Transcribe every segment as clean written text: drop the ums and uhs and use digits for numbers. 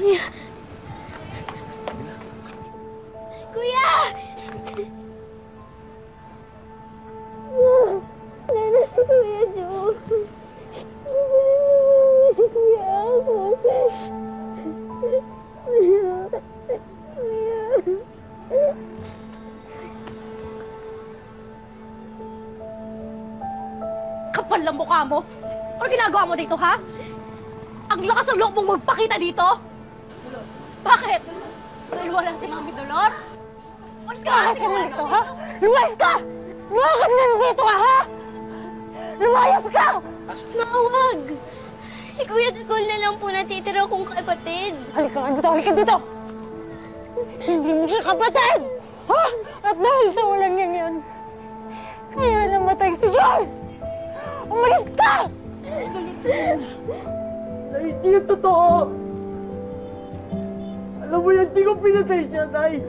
Kuya! Nana, si Kuya Joe. Si Kuya ako. Kapal lang mukha mo! Ano ginagawa mo dito, ha? Ang lakas ng loob mong magpakita dito! Bakit? Dahil wala si Mami Dolor? Alis ka! Bakit ka nandito, ha? Lumayas ka! Bakit nandito ka, ha? Lumayas ka! Mawag! Si Kuya Dagol na lang po natitira kong kapatid. Halika nga dito! Halika dito! Hindi mo siya kapatid! Ha? At dahil sa walang yan, kaya namatay si Joyce! Umalis ka! Nay, hindi yung totoo! Alam mo yan, di ko pinatay siya, Nay!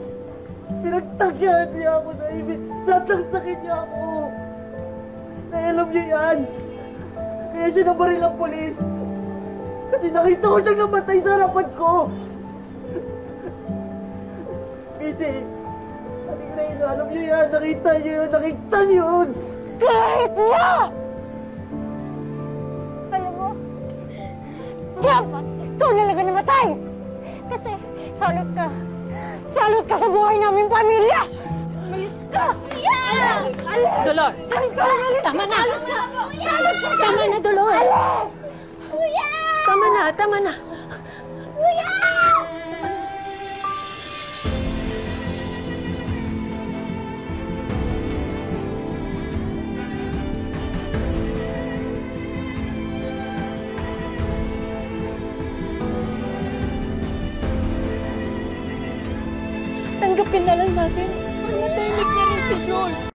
Pinagtagyan niya ako, Nay! Sasagsakit niya ako! Nay, alam niyo yan! Kaya siya nabaril ang polis! Kasi nakita ko siyang namatay sa harapan ko! Kasi, alam niyo yan! Nakita niyo yun! Nakita niyo yun! Kahit na! Alam mo, dapat ikaw na lang namatay! Kasi salot ka! Salot ka sa buhay naming pamilya! Umalis ka! Kuya! Dolor! Tama na! Tama na, Dolor! Kuya! Tama na, tama na! Kuya! Tanggapin na lang natin. Matahimik na rin si Jules.